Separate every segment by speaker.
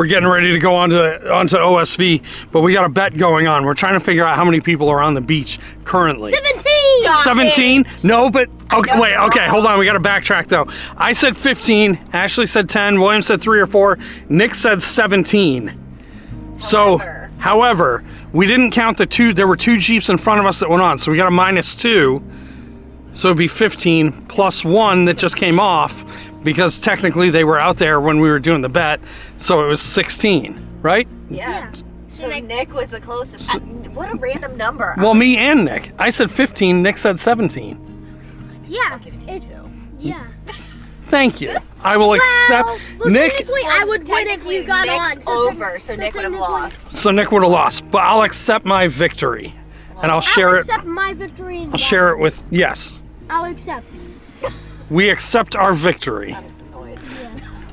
Speaker 1: we're getting ready to go onto OSV, but we got a bet going on. We're trying to figure out how many people are on the beach currently. 17? No, but okay, wait, okay, hold on. We got to backtrack though. I said 15, Ashley said 10, William said 3 or 4, Nick said 17. However, we didn't count the 2. There were 2 Jeeps in front of us that went on, so we got a -2. So it'd be 15 plus 1 that just came off because technically they were out there when we were doing the bet, so it was 16, right?
Speaker 2: Yeah. So Nick was the closest. What a random number.
Speaker 1: Well, me and Nick. I said 15, Nick said 17.
Speaker 2: Yeah.
Speaker 3: Yeah.
Speaker 1: Thank you. I will accept. Nick.
Speaker 3: Technically, I would win if you got
Speaker 2: Nick's
Speaker 3: on.
Speaker 2: over, so Nick would have lost.
Speaker 1: So Nick would have lost, but I'll accept my victory, and I'll share it.
Speaker 3: I'll accept my victory.
Speaker 1: I'll share it with yes.
Speaker 3: I'll accept.
Speaker 1: We accept our victory.
Speaker 2: I'm just annoyed.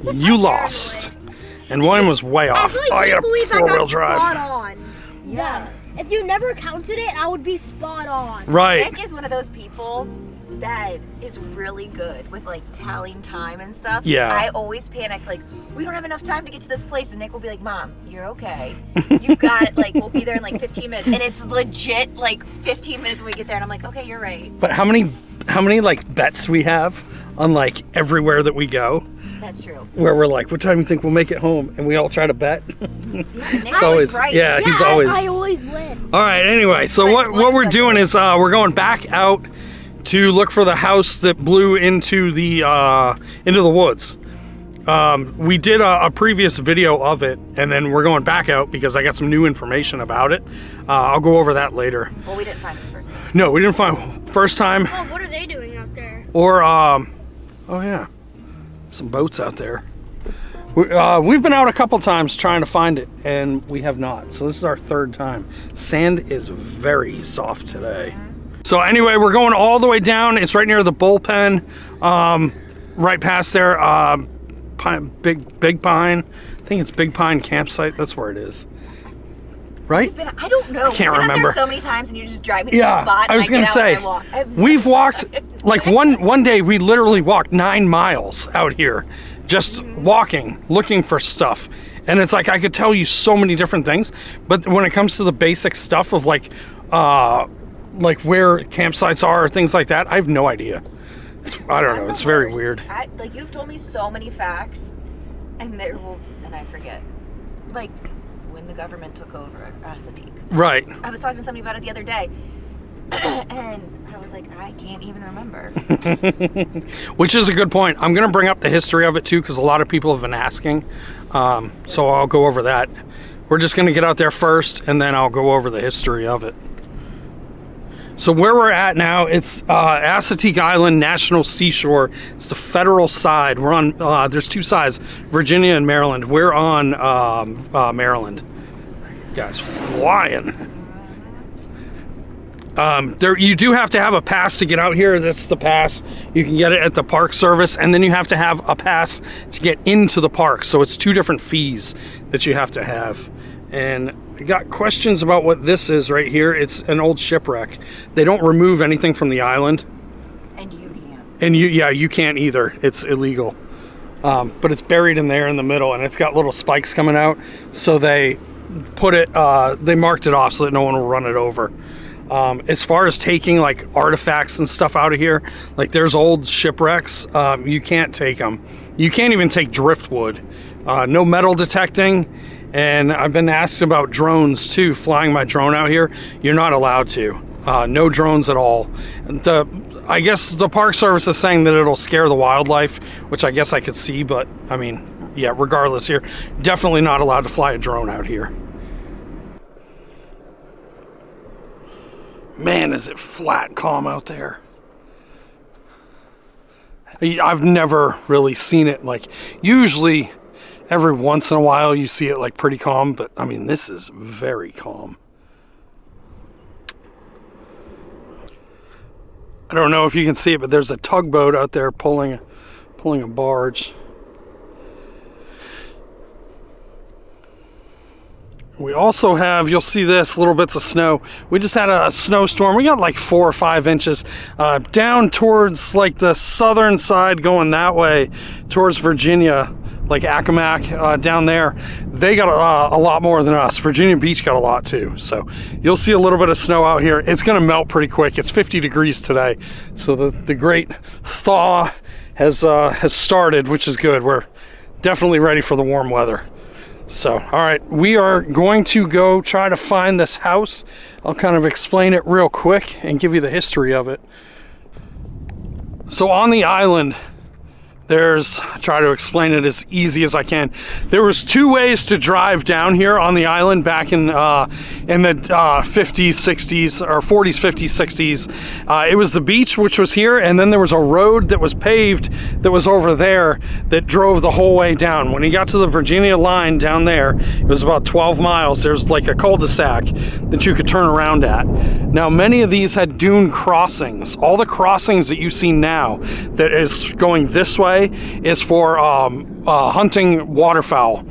Speaker 3: Yeah.
Speaker 1: You lost, and William was way off.
Speaker 3: I
Speaker 1: got a
Speaker 3: believe I
Speaker 1: 4-wheel
Speaker 3: got
Speaker 1: drive.
Speaker 3: spot on.
Speaker 2: Yeah.
Speaker 3: If you never counted it, I would be spot on.
Speaker 1: Right.
Speaker 2: Nick is one of those people that is really good with like tallying time and stuff.
Speaker 1: Yeah.
Speaker 2: I always panic, like, we don't have enough time to get to this place, and Nick will be like, Mom, you're okay. You've got it, like, we'll be there in like 15 minutes. And it's legit like 15 minutes when we get there, and I'm like, okay, you're right.
Speaker 1: But how many like bets we have on like everywhere that we go?
Speaker 2: That's true.
Speaker 1: Where we're like, what time do you think we'll make it home? And we all try to bet.
Speaker 2: Yeah, Nick's always right.
Speaker 1: Yeah, he's always.
Speaker 3: I always win.
Speaker 1: All right. Anyway, so what we're doing is we're going back out to look for the house that blew into the woods. We did a previous video of it, and then we're going back out because I got some new information about it. I'll go over that later.
Speaker 2: Well, we didn't find it the first time.
Speaker 1: No, we didn't find first time.
Speaker 3: Oh, what are they doing out there?
Speaker 1: Or oh yeah, some boats out there. We've been out a couple times trying to find it, and we have not. So this is our 3rd time. Sand is very soft today. So anyway, we're going all the way down. It's right near the bullpen, right past there. Big Pine. I think it's Big Pine Campsite. That's where it is. Right?
Speaker 2: I don't know.
Speaker 1: I can't remember.
Speaker 2: I've been there so many times, and you just drive me to the spot.
Speaker 1: I was gonna say, we've walked like one day. We literally walked 9 miles out here, just walking, looking for stuff. And it's like I could tell you so many different things, but when it comes to the basic stuff of like where campsites are or things like that, I have no idea. I don't know. It's very weird.
Speaker 2: Like, you've told me so many facts, and I forget. Like, when the government took over Assateague.
Speaker 1: Right.
Speaker 2: I was talking to somebody about it the other day, and I was like, I can't even remember.
Speaker 1: Which is a good point. I'm going to bring up the history of it too, because a lot of people have been asking. So I'll go over that. We're just going to get out there first, and then I'll go over the history of it. So where we're at now, it's Assateague Island National Seashore. It's the federal side. We're on, there's 2 sides, Virginia and Maryland. We're on Maryland. Guy's flying. You do have to have a pass to get out here. That's the pass. You can get it at the Park Service, and then you have to have a pass to get into the park. So it's 2 different fees that you have to have. And I got questions about what this is right here. It's an old shipwreck. They don't remove anything from the island. And you can't. And you can't either. It's illegal. But it's buried in there in the middle, and it's got little spikes coming out. So they put it, they marked it off so that no one will run it over. As far as taking like artifacts and stuff out of here, like there's old shipwrecks, you can't take them. You can't even take driftwood. No metal detecting. And I've been asked about drones too, flying my drone out here. You're not allowed to. No drones at all. I guess the Park Service is saying that it'll scare the wildlife, which I guess I could see, but I mean, yeah, regardless, you're definitely not allowed to fly a drone out here. Man, is it flat calm out there. I've never really seen it like, usually every once in a while you see it like pretty calm, but I mean, this is very calm. I don't know if you can see it, but there's a tugboat out there pulling a barge. We also have, you'll see this, little bits of snow. We just had a snowstorm. We got like 4 or 5 inches down towards like the southern side going that way towards Virginia. like Accomack down there, they got a lot more than us. Virginia Beach got a lot too. So you'll see a little bit of snow out here. It's gonna melt pretty quick. It's 50 degrees today. So the great thaw has started, which is good. We're definitely ready for the warm weather. So, all right, we are going to go try to find this house. I'll kind of explain it real quick and give you the history of it. So on the island, try to explain it as easy as I can. There was two ways to drive down here on the island back in the 50s, 60s, or 40s, 50s, 60s. It was the beach, which was here, and then there was a road that was paved that was over there that drove the whole way down. When you got to the Virginia line down there, it was about 12 miles. There's like a cul-de-sac that you could turn around at. Now, many of these had dune crossings. All the crossings that you see now that is going this way is for hunting waterfowl.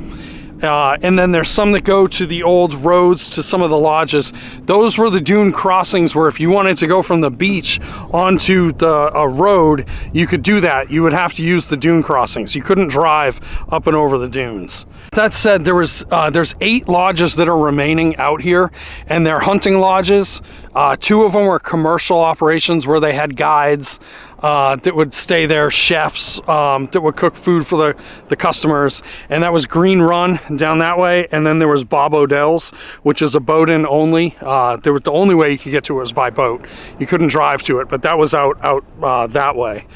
Speaker 1: And then there's some that go to the old roads to some of the lodges. Those were the dune crossings where if you wanted to go from the beach onto the road, you could do that. You would have to use the dune crossings. You couldn't drive up and over the dunes. That said, there's 8 lodges that are remaining out here, and they're hunting lodges. 2 of them were commercial operations where they had guides that would stay there, chefs that would cook food for the customers, and that was Green Run down that way. And then there was Bob Odell's, which is a boat-in only. The only way you could get to it was by boat. You couldn't drive to it, but that was out that way.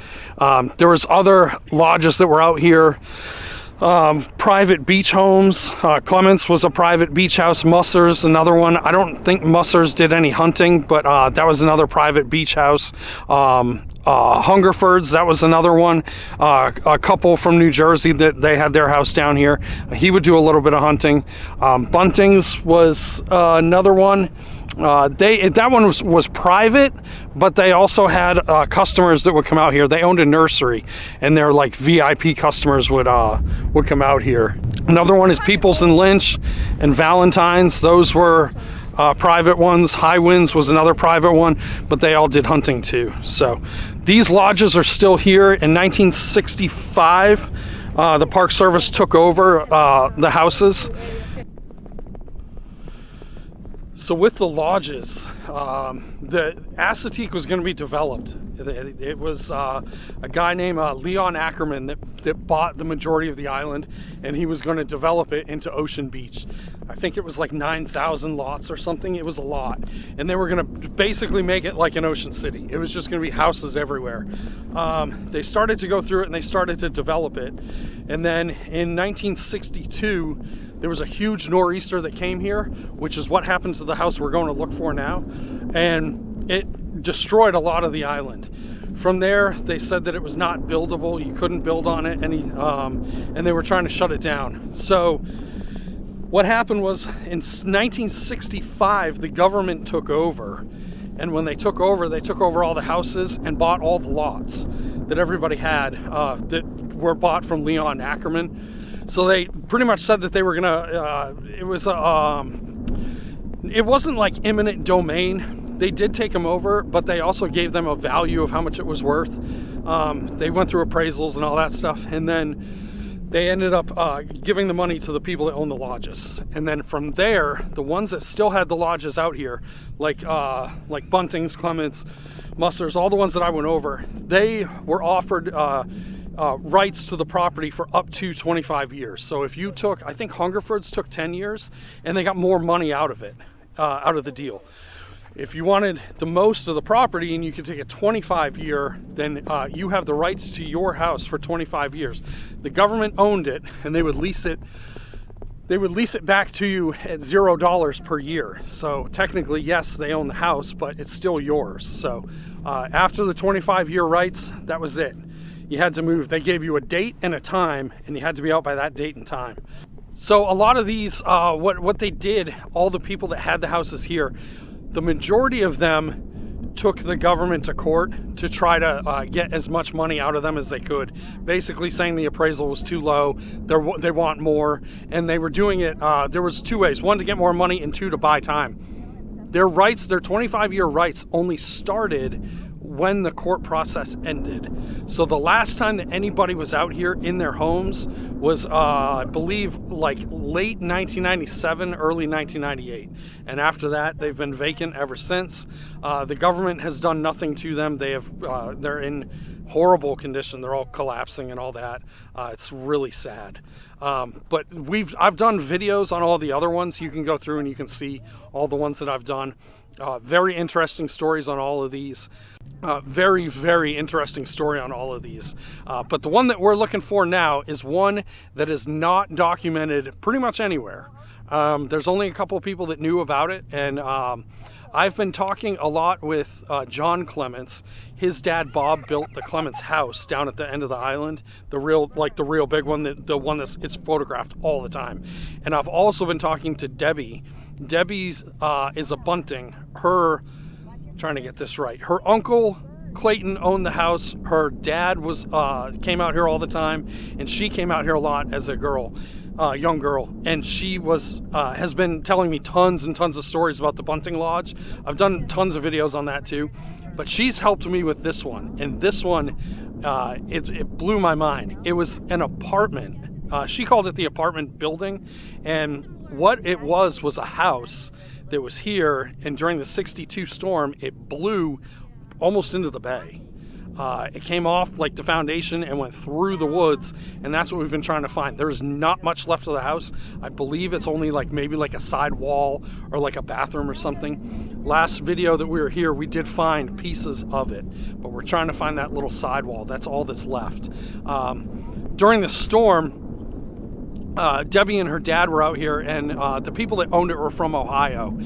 Speaker 1: There was other lodges that were out here. Private beach homes. Clements was a private beach house. Musser's another one. I don't think Musser's did any hunting, but that was another private beach house. Hungerford's, that was another one. A couple from New Jersey that they had their house down here. He would do a little bit of hunting. Bunting's was another one. That one was private, but they also had customers that would come out here. They owned a nursery, and their like VIP customers would come out here. Another one is Peoples and Lynch and Valentine's. Those were private ones. High Winds was another private one, but they all did hunting too. So these lodges are still here. In 1965, the Park Service took over the houses. So with the lodges, the Assateague was going to be developed. It was a guy named Leon Ackerman that bought the majority of the island, and he was going to develop it into Ocean Beach. I think it was like 9,000 lots or something. It was a lot. And they were going to basically make it like an ocean city. It was just going to be houses everywhere. They started to go through it, and they started to develop it. And then in 1962, there was a huge nor'easter that came here, which is what happened to the house we're going to look for now. And it destroyed a lot of the island. From there, they said that it was not buildable. You couldn't build on it, and they were trying to shut it down. So what happened was in 1965, the government took over. And when they took over all the houses and bought all the lots that everybody had that were bought from Leon Ackerman. So they pretty much said that they were gonna, it wasn't like eminent domain. They did take them over, but they also gave them a value of how much it was worth. They went through appraisals and all that stuff, and then they ended up giving the money to the people that own the lodges. And then from there, the ones that still had the lodges out here, like Bunting's, Clements, Musser's, all the ones that I went over, they were offered rights to the property for up to 25 years. So if you took, I think Hungerford's took 10 years, and they got more money out of it, out of the deal. If you wanted the most of the property and you could take a 25-year, then you have the rights to your house for 25 years. The government owned it, and they would lease it. They would lease it back to you at $0 per year. So technically, yes, they own the house, but it's still yours. So after the 25-year rights, that was it. You had to move. They gave you a date and a time, and you had to be out by that date and time. So a lot of these, what they did, all the people that had the houses here, the majority of them took the government to court to try to get as much money out of them as they could, basically saying the appraisal was too low, they want more, and they were doing it, there was 2 ways: 1, to get more money, and 2, to buy time. their rights, their 25-year rights only started when the court process ended. So the last time that anybody was out here in their homes was, I believe, like late 1997, early 1998. And after that, they've been vacant ever since. The government has done nothing to them. They're in horrible condition. They're all collapsing and all that. It's really sad. But I've done videos on all the other ones. You can go through and you can see all the ones that I've done. Very interesting stories on all of these. Very, very interesting story on all of these. But the one that we're looking for now is one that is not documented pretty much anywhere. There's only a couple of people that knew about it, and I've been talking a lot with John Clements. His dad Bob built the Clements house down at the end of the island, the real big one, the one it's photographed all the time. And I've also been talking to Debbie. Debbie's is a Bunting. Trying to get this right. Her uncle Clayton owned the house. Her dad came out here all the time, and she came out here a lot as a girl. Young girl, and she has been telling me tons and tons of stories about the Bunting Lodge. I've done tons of videos on that too, but she's helped me with this one, and this one it blew my mind. It was an apartment. She called it the apartment building, and what it was a house that was here, and during the '62 storm it blew almost into the bay. It came off like the foundation and went through the woods, and that's what we've been trying to find. There's not much left of the house. I believe it's only maybe a side wall or like a bathroom or something. Last video that we were here, we did find pieces of it, but we're trying to find that little side wall. That's all that's left. During the storm, Debbie and her dad were out here, and the people that owned it were from Ohio,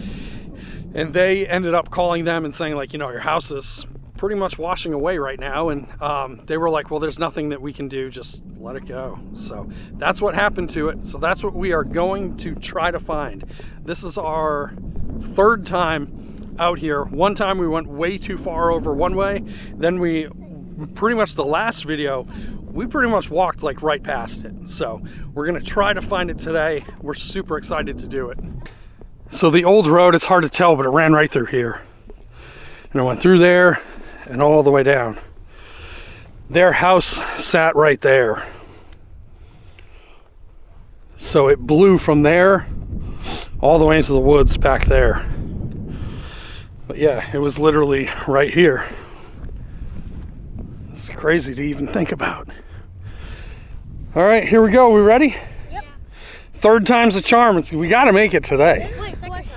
Speaker 1: and they ended up calling them and saying, like, your house is pretty much washing away right now, and they were like, well, there's nothing that we can do, just let it go. So that's what happened to it. So that's what we are going to try to find. This is our third time out here. One time we went way too far over one way, then the last video we pretty much walked right past it. So we're gonna try to find it today. We're super excited to do it. So the old road, it's hard to tell, but it ran right through here, and it went through there and all the way down. Their house sat right there. So it blew from there all the way into the woods back there. But yeah, it was literally right here. It's crazy to even think about. All right, here we go. We ready?
Speaker 3: Yep.
Speaker 1: Third time's a charm. We got to make it today.
Speaker 3: Wait, question.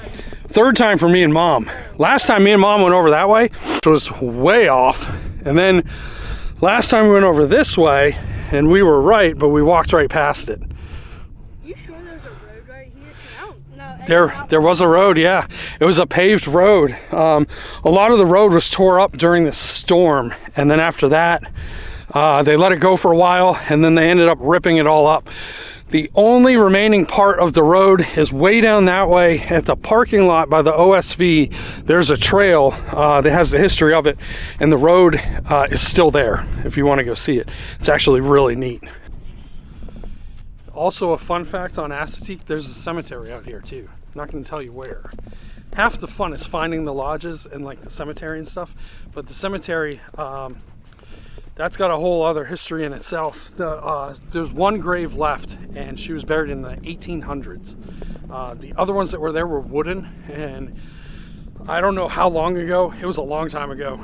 Speaker 1: Third time for me and Mom. Last time me and Mom went over that way, which was way off. And then last time we went over this way, and we were right, but we walked right past it.
Speaker 3: You sure there's a road right here? I don't know.
Speaker 1: There was a road, yeah. It was a paved road. A lot of the road was tore up during the storm, and then after that, they let it go for a while, and then they ended up ripping it all up. The only remaining part of the road is way down that way at the parking lot by the OSV. There's a trail that has the history of it, and the road is still there if you want to go see it. It's actually really neat. Also, a fun fact on Assateague, there's a cemetery out here too. I'm not going to tell you where. Half the fun is finding the lodges and the cemetery and stuff, but the cemetery, that's got a whole other history in itself. There's one grave left, and she was buried in the 1800s. The other ones that were there were wooden, and I don't know how long ago. It was a long time ago,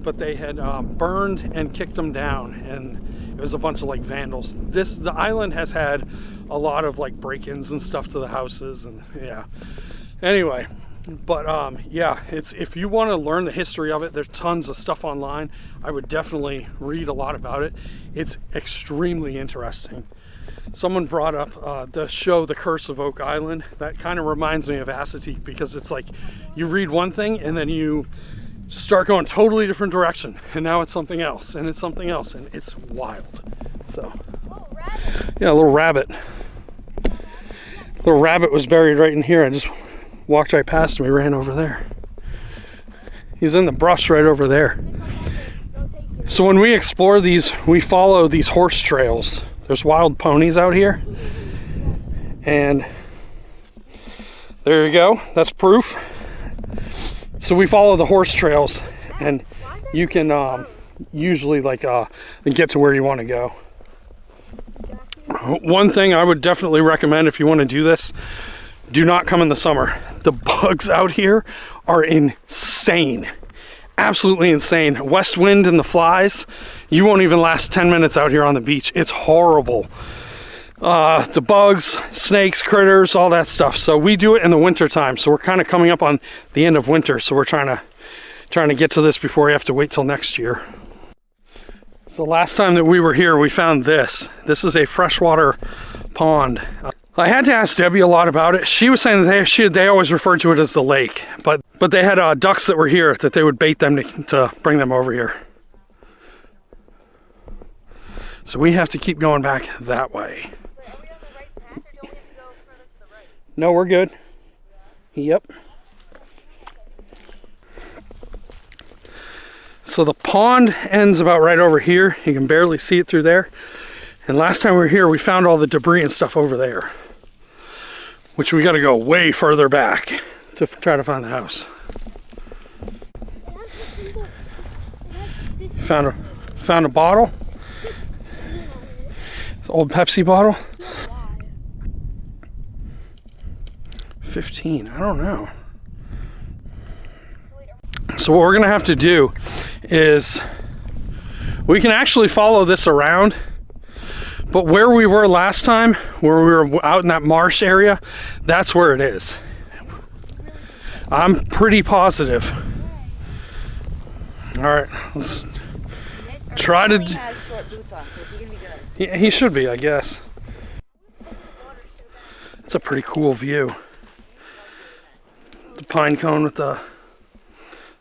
Speaker 1: but they had burned and kicked them down, and it was a bunch of vandals. The island has had a lot of break-ins and stuff to the houses, and yeah. Anyway. But yeah, if you want to learn the history of it, there's tons of stuff online. I would definitely read a lot about it. It's extremely interesting. Someone brought up the show The Curse of Oak Island. That kind of reminds me of Assateague, because it's you read one thing and then you start going totally different direction, and now it's something else, and it's something else, and it's wild. So yeah, a little rabbit. Little rabbit was buried right in here. I just walked right past him. He ran over there. He's in the brush right over there. So when we explore these, we follow these horse trails. There's wild ponies out here, and there you go. That's proof. So we follow the horse trails, and you can usually like get to where you want to go. One thing I would definitely recommend if you want to do this, do not come in the summer. The bugs out here are insane. Absolutely insane. West wind and the flies, you won't even last 10 minutes out here on the beach. It's horrible. The bugs, snakes, critters, all that stuff. So we do it in the winter time. So we're kind of coming up on the end of winter. So we're trying to get to this before we have to wait till next year. So last time that we were here, we found this. This is a freshwater pond. I had to ask Debbie a lot about it. She was saying that they always referred to it as the lake, but they had ducks that were here that they would bait them to bring them over here. So we have to keep going back that way.
Speaker 3: Wait, are we on the right path, or don't we have to go further to the right?
Speaker 1: No, we're good. Yep. So the pond ends about right over here. You can barely see it through there. And last time we were here, we found all the debris and stuff over there, which we got to go way further back to try to find the house. Found a bottle. It's an old Pepsi bottle. 15, I don't know. So what we're gonna have to do is we can actually follow this around, but where we were last time, where we were out in that marsh area, that's where it is. I'm pretty positive. All right, let's try to.
Speaker 2: He has short boots on, so is he gonna be good?
Speaker 1: Yeah, he should be, I guess. It's a pretty cool view. The pine cone with the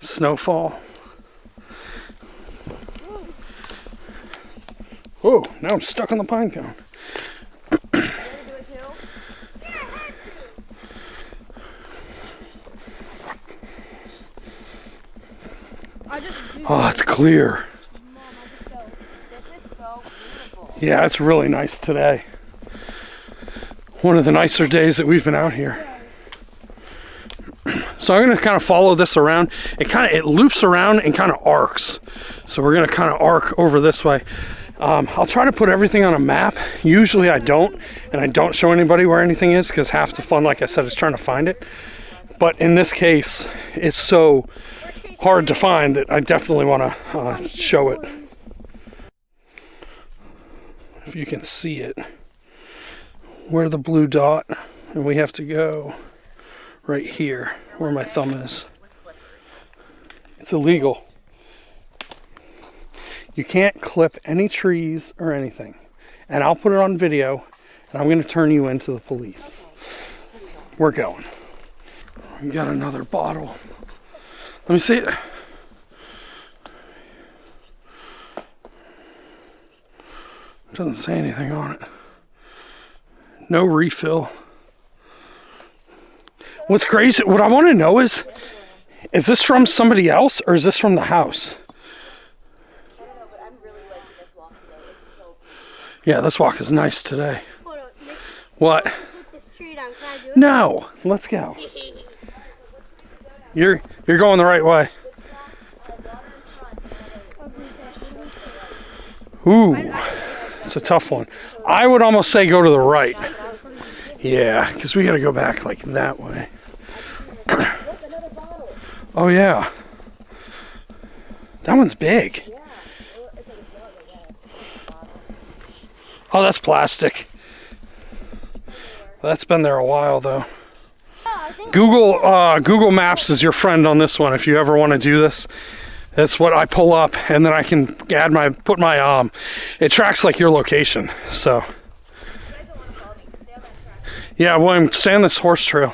Speaker 1: snowfall. Whoa, now I'm stuck on the pine cone. Oh, it's clear.
Speaker 2: This is so beautiful.
Speaker 1: Yeah, it's really nice today. One of the nicer days that we've been out here. So I'm going to kind of follow this around. It loops around and kind of arcs. So we're going to kind of arc over this way. I'll try to put everything on a map. Usually I don't, and I don't show anybody where anything is because half the fun, like I said, is trying to find it. But in this case, it's so hard to find that I definitely want to show it. If you can see it, where the blue dot, and we have to go right here where my thumb is. It's illegal. You can't clip any trees or anything. And I'll put it on video, and I'm going to turn you into the police. We're going. We got another bottle. Let me see it. Doesn't say anything on it. No refill. What's crazy, what I want to know is this from somebody else or is this from the house?
Speaker 2: I don't know, but I'm really liking this walk today. It's so beautiful.
Speaker 1: Yeah, this walk is nice today.
Speaker 3: Hold on, Mitch,
Speaker 1: What?
Speaker 3: take this tree down. Can I do it?
Speaker 1: No, let's go. You're going the right way. Ooh, it's a tough one. I would almost say go to the right. Yeah, because we got to go back like that way. Oh yeah, that one's big. Oh, that's plastic. That's been there a while though. Google Maps is your friend on this one if you ever want to do this. That's what I pull up, and then I can put my it tracks like your location. So yeah, William, stay on this horse trail,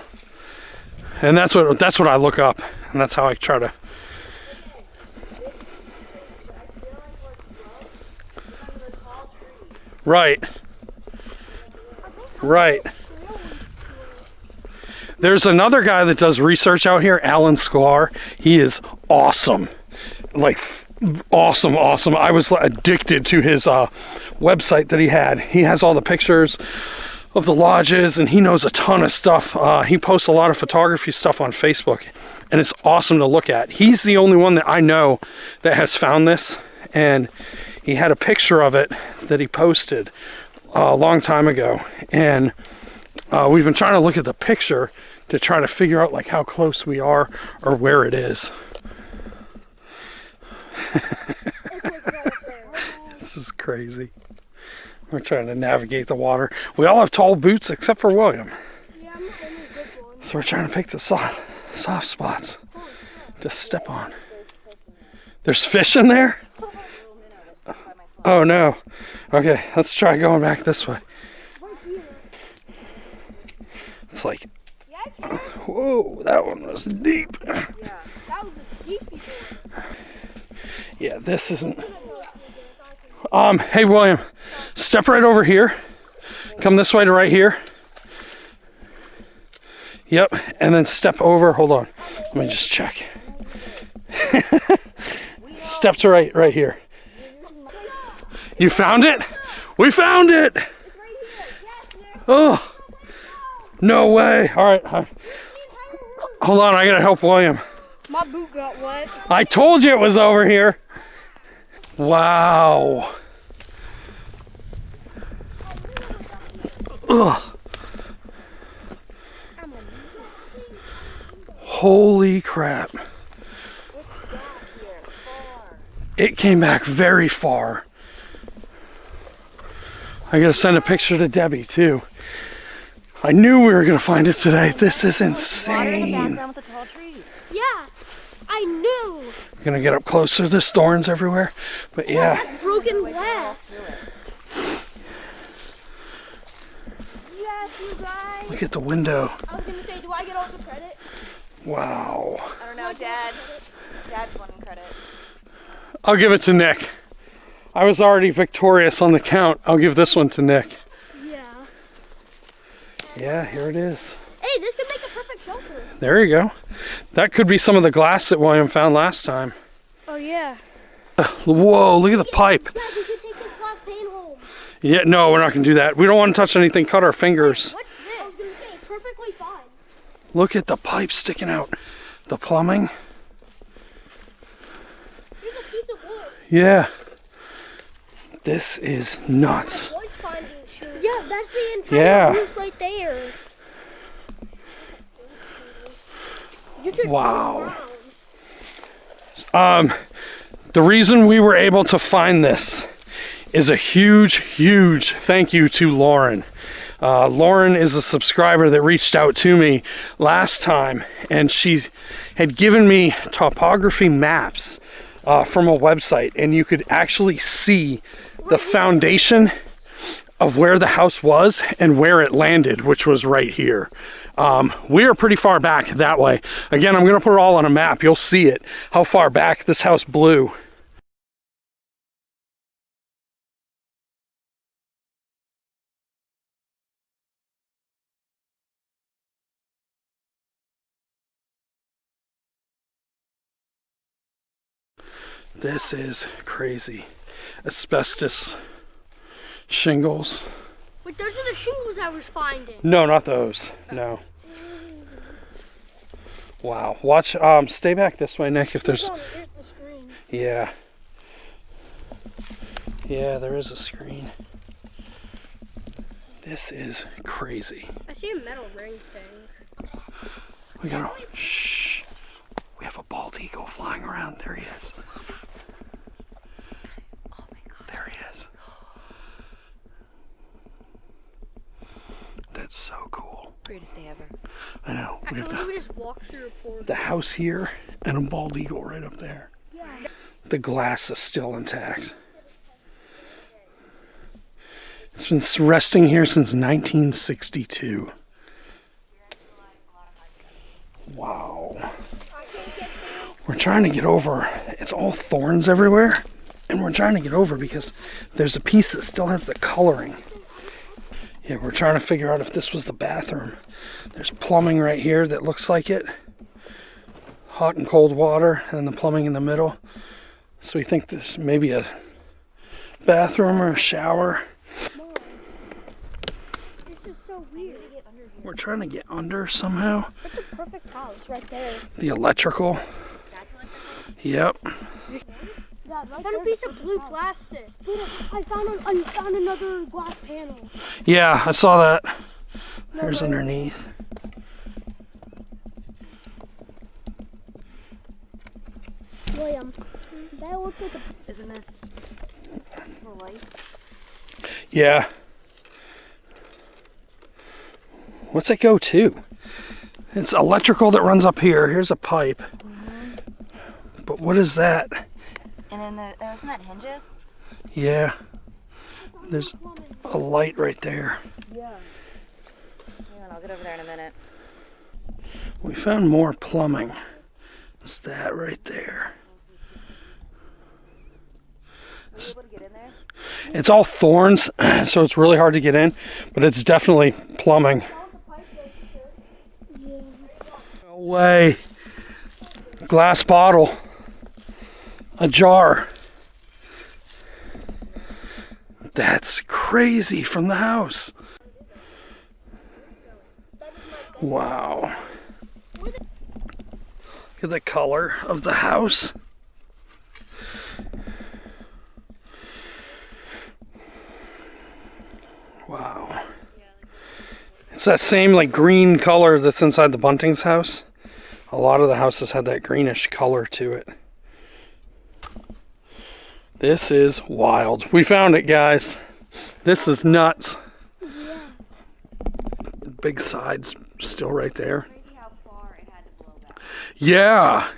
Speaker 1: and that's what I look up, and that's how I try to. Right. Right. There's another guy that does research out here, Alan Sklar. He is awesome. Like, awesome. I was addicted to his website that he had. He has all the pictures of the lodges, and he knows a ton of stuff. He posts a lot of photography stuff on Facebook, and it's awesome to look at. He's the only one that I know that has found this, and he had a picture of it that he posted a long time ago, and we've been trying to look at the picture to try to figure out like how close we are or where it is. This is crazy. We're trying to navigate the water. We all have tall boots except for William.
Speaker 3: Yeah, I'm not in a good one.
Speaker 1: So we're trying to pick the soft spots to step on. There's fish in there? Oh no. Okay, let's try going back this way. It's like, whoa, that one was deep.
Speaker 3: Yeah, that was a deep one.
Speaker 1: Yeah, this isn't. Hey William, step right over here. Come this way to right here. Yep, and then step over. Hold on, let me just check. Step to right here. You found it? We found it! Oh, no way. All right, hold on, I gotta help William.
Speaker 3: My boot got wet.
Speaker 1: I told you it was over here. Wow. Ugh. Holy crap. It came back very far. I gotta send a picture to Debbie too. I knew we were gonna find it today. This is insane.
Speaker 3: Yeah, I knew.
Speaker 1: Gonna get up closer. There's thorns everywhere, but yeah.
Speaker 3: That's broken glass. Yes, you guys.
Speaker 1: Look at the window.
Speaker 3: I was gonna say, do I get all the credit?
Speaker 1: Wow.
Speaker 2: I don't know, Dad. Dad's wanting credit.
Speaker 1: I'll give it to Nick. I was already victorious on the count. I'll give this one to Nick.
Speaker 3: Yeah.
Speaker 1: Yeah, here it is.
Speaker 3: Hey, this could make a perfect shelter.
Speaker 1: There you go. That could be some of the glass that William found last time.
Speaker 3: Oh yeah.
Speaker 1: Whoa, look at the pipe.
Speaker 3: Yeah, we could take this glass pane home.
Speaker 1: Yeah, no, we're not gonna do that. We don't want to touch anything, cut our fingers.
Speaker 3: What's this? I was gonna say, it's perfectly fine.
Speaker 1: Look at the pipe sticking out. The plumbing.
Speaker 3: Here's a piece of wood.
Speaker 1: Yeah. This is nuts.
Speaker 3: Wood finding shoe. Yeah, that's the entire roof right there. You should
Speaker 1: Wow. The reason we were able to find this is a huge thank you to Lauren. Lauren is a subscriber that reached out to me last time, and she had given me topography maps from a website, and you could actually see the foundation of where the house was and where it landed, which was right here. We are pretty far back that way. Again, I'm gonna put it all on a map. You'll see it, how far back this house blew. This is crazy. Asbestos shingles.
Speaker 3: Wait, those are the shingles I was finding.
Speaker 1: No, not those. No. Wow. Watch. Stay back this way, Nick. If there's.
Speaker 3: Here's the screen.
Speaker 1: Yeah. Yeah, there is a screen. This is crazy.
Speaker 3: I see a metal ring thing.
Speaker 1: We gotta. Shh. We have a bald eagle flying around. There he is.
Speaker 2: Oh my God.
Speaker 1: There he is. That's so cool.
Speaker 2: Greatest day ever.
Speaker 1: I know.
Speaker 3: I
Speaker 1: We have
Speaker 3: feel like we just walked through a portal.
Speaker 1: the house here and a bald eagle right up there.
Speaker 3: Yeah.
Speaker 1: The glass is still intact. It's been resting here since 1962. Wow. We're trying to get over. It's all thorns everywhere. And we're trying to get over because there's a piece that still has the coloring. Yeah, we're trying to figure out if this was the bathroom. There's plumbing right here that looks like it. Hot and cold water, and the plumbing in the middle. So we think this may be a bathroom or a shower.
Speaker 3: This is so
Speaker 1: We're trying to get under somehow.
Speaker 3: That's a perfect house right there.
Speaker 1: The electrical.
Speaker 2: That's electrical?
Speaker 1: Yep.
Speaker 3: Yeah, I found a piece of blue plastic. I found another glass panel.
Speaker 1: Yeah, I saw that. There's underneath.
Speaker 3: William, that looks like a...
Speaker 2: Isn't this to light?
Speaker 1: Yeah. What's it go to? It's electrical that runs up here. Here's a pipe. But what is that?
Speaker 2: And then isn't that hinges?
Speaker 1: Yeah. There's a light right there.
Speaker 2: Yeah. Hang on, I'll get over there in a minute.
Speaker 1: We found more plumbing. It's that right there.
Speaker 2: Are you able to get in there?
Speaker 1: It's all thorns, so it's really hard to get in, but it's definitely plumbing. No way. Glass bottle. A jar. That's crazy from the house. Wow. Look at the color of the house. Wow. It's that same like green color that's inside the Bunting's house. A lot of the houses had that greenish color to it. This is wild. We found it, guys. This is nuts.
Speaker 3: Yeah.
Speaker 1: The big side's still right there.
Speaker 2: Crazy how far it had to blow back.
Speaker 1: Yeah.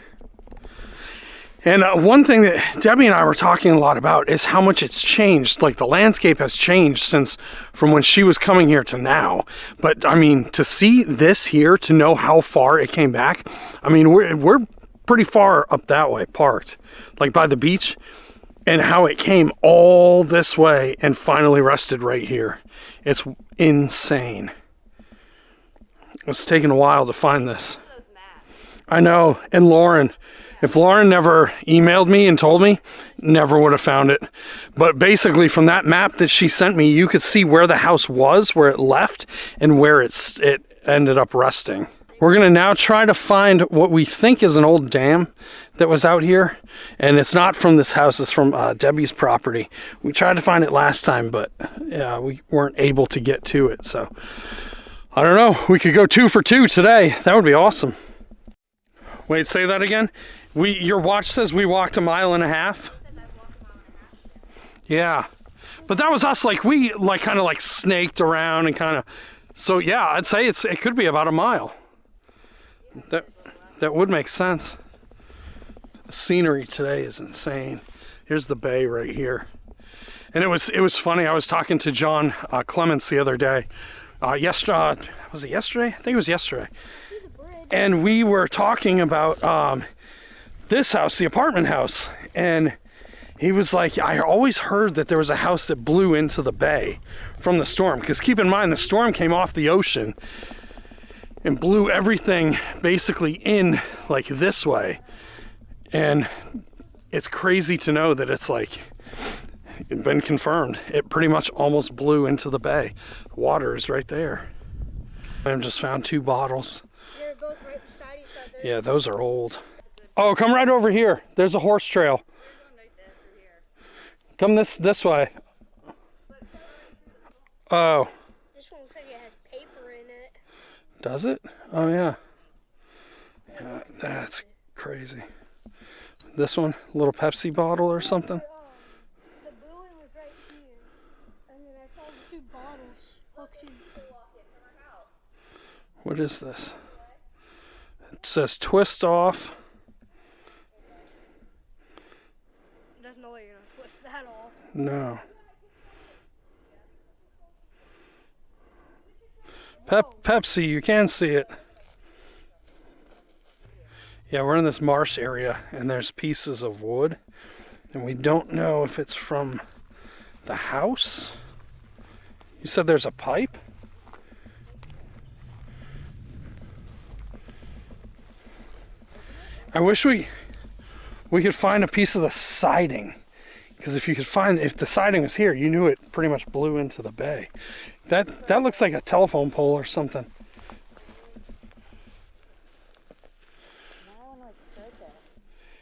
Speaker 1: And one thing that Debbie and I were talking a lot about is how much it's changed. Like the landscape has changed since from when she was coming here to now. But I mean, to see this here, to know how far it came back. I mean, we're pretty far up that way, parked, like by the beach, and how it came all this way and finally rested right here. It's insane. It's taken a while to find this.
Speaker 2: Those maps.
Speaker 1: I know, and Lauren. If Lauren never emailed me and told me, never would have found it. But basically from that map that she sent me, you could see where the house was, where it left, and where it ended up resting. We're gonna now try to find what we think is an old dam that was out here. And it's not from this house, it's from Debbie's property. We tried to find it last time, but yeah, we weren't able to get to it. So I don't know, we could go 2 for 2 today. That would be awesome. Wait, say that again? Your watch says we walked 1.5 miles. Yeah, but that was us. Like we kind of like snaked around and kind of. So yeah, I'd say it could be about 1 mile. That would make sense. The scenery today is insane. Here's the bay right here, and it was funny. I was talking to John Clements the other day. Yesterday, was it yesterday? I think it was yesterday. And we were talking about this house, the apartment house, and he was like, I always heard that there was a house that blew into the bay from the storm, because keep in mind the storm came off the ocean and blew everything basically in like this way. And it's crazy to know that it's like it's been confirmed. It pretty much almost blew into the bay. The water is right there. I just found 2 bottles.
Speaker 3: They're both right beside each other.
Speaker 1: Yeah, those are old. Oh, come right over here. There's a horse trail. Come this way. Oh.
Speaker 3: This one looks like it has paper in it.
Speaker 1: Does it? Oh, yeah. Yeah, that's crazy. This one, a little Pepsi bottle or something.
Speaker 3: The blue one was right here. And then I saw the 2 bottles hooked in.
Speaker 1: What is this? It says twist off.
Speaker 3: There's no way you're going to twist that off.
Speaker 1: No. Pepsi, you can see it. Yeah, we're in this marsh area and there's pieces of wood and we don't know if it's from the house. You said there's a pipe? I wish we could find a piece of the siding, because if the siding was here, you knew it pretty much blew into the bay. That looks like a telephone pole or something.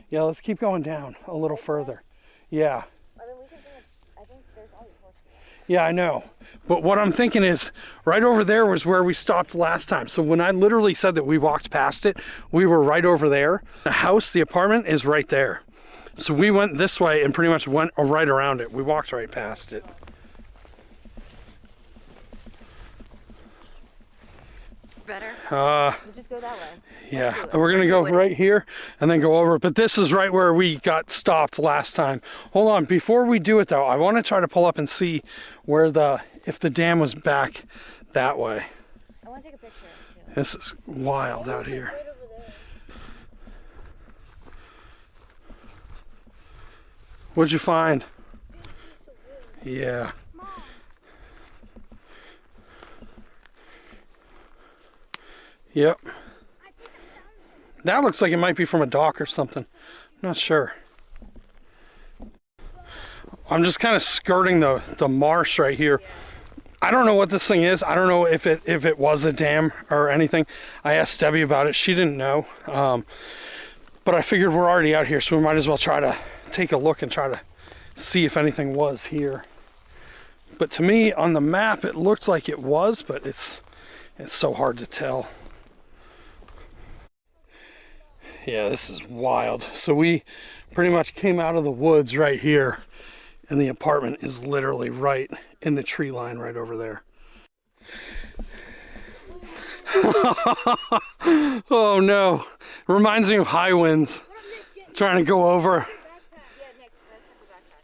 Speaker 1: Yeah, let's keep going down a little further. Yeah.
Speaker 2: I mean, we can bring I think there's always horses.
Speaker 1: Yeah, I know. But what I'm thinking is right over there was where we stopped last time. So when I literally said that we walked past it, we were right over there. The house, the apartment is right there. So we went this way and pretty much went right around it. We walked right past it.
Speaker 2: Better? We'll just go that way.
Speaker 1: Yeah, we're gonna go right here and then go over. But this is right where we got stopped last time. Hold on, before we do it though, I want to try to pull up and see where if the dam was back that way.
Speaker 2: I want to take a picture too.
Speaker 1: This is wild out here.
Speaker 3: Right over there.
Speaker 1: What'd you find?
Speaker 3: Big piece of wood.
Speaker 1: Yeah.
Speaker 3: Mom.
Speaker 1: Yep.
Speaker 3: I think I found some.
Speaker 1: That looks like it might be from a dock or something. I'm not sure. I'm just kind of skirting the marsh right here. I don't know what this thing is. I don't know if it was a dam or anything. I asked Debbie about it. She didn't know. But I figured we're already out here, so we might as well try to take a look and try to see if anything was here. But to me, on the map, it looked like it was, but it's so hard to tell. Yeah, this is wild. So we pretty much came out of the woods right here, and the apartment is literally right in the tree line right over there. Oh no, reminds me of high winds. Trying to go over.
Speaker 2: Backpack. Yeah, Nick, that's the backpack.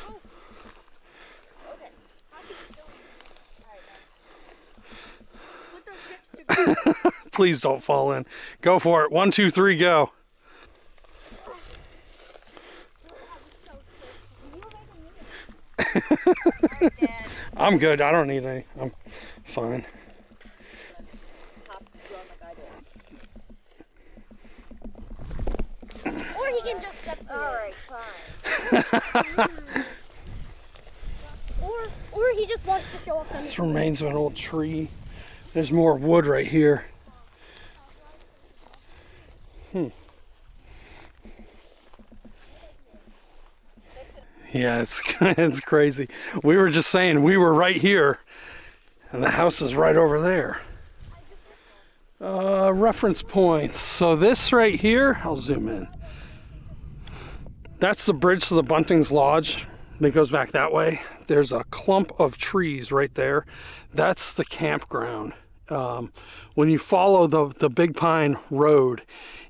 Speaker 2: Oh. Okay.
Speaker 3: I'll keep going.
Speaker 2: Alright,
Speaker 3: Put those hips together.
Speaker 1: Please don't fall in. Go for it. 1, 2, 3, go.
Speaker 2: Alright, Dad.
Speaker 1: I'm good. I don't need any. I'm fine.
Speaker 2: Hop, run like I do.
Speaker 3: Or he can just step through.
Speaker 2: Alright, fine.
Speaker 3: Or he just wants to show off.
Speaker 1: This remains of an old tree. There's more wood right here. Yeah, it's crazy. We were just saying we were right here, and the house is right over there. Reference points. So this right here, I'll zoom in. That's the bridge to the Bunting's Lodge that goes back that way. There's a clump of trees right there. That's the campground. When you follow the Big Pine Road,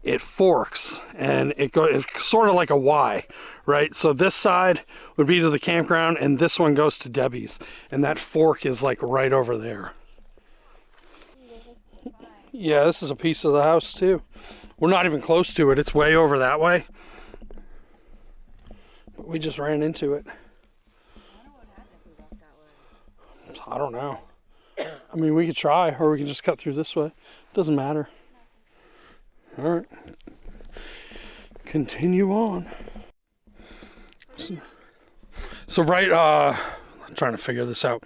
Speaker 1: it forks and it's sort of like a Y, right? So this side would be to the campground and this one goes to Debbie's, and that fork is like right over there. Yeah, this is a piece of the house too. We're not even close to it. It's way over that way. But we just ran into it. I don't know. I mean, we could try, or we can just cut through this way. Doesn't matter. All right. Continue on. So right, I'm trying to figure this out.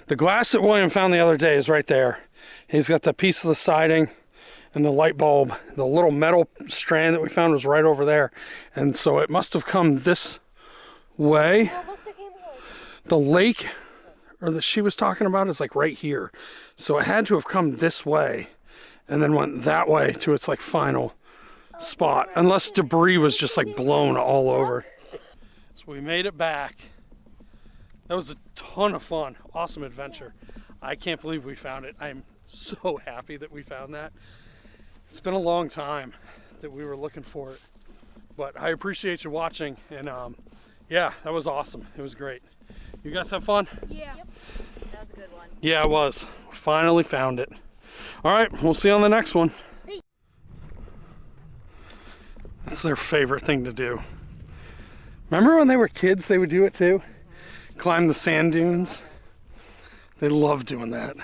Speaker 1: The glass that William found the other day is right there. He's got the piece of the siding and the light bulb. The little metal strand that we found was right over there. And so it must have come this way. The lake or that she was talking about is like right here. So it had to have come this way and then went that way to its like final spot, unless debris was just like blown all over. So we made it back. That was a ton of fun. Awesome adventure. I can't believe we found it. I'm so happy that we found that. It's been a long time that we were looking for it, but I appreciate you watching, and yeah, that was awesome. It was great. You guys have fun?
Speaker 3: Yeah.
Speaker 2: Yep. That was a good one.
Speaker 1: Yeah, it was. We finally found it. All right, we'll see you on the next one. That's their favorite thing to do. Remember when they were kids, they would do it too? Climb the sand dunes. They love doing that.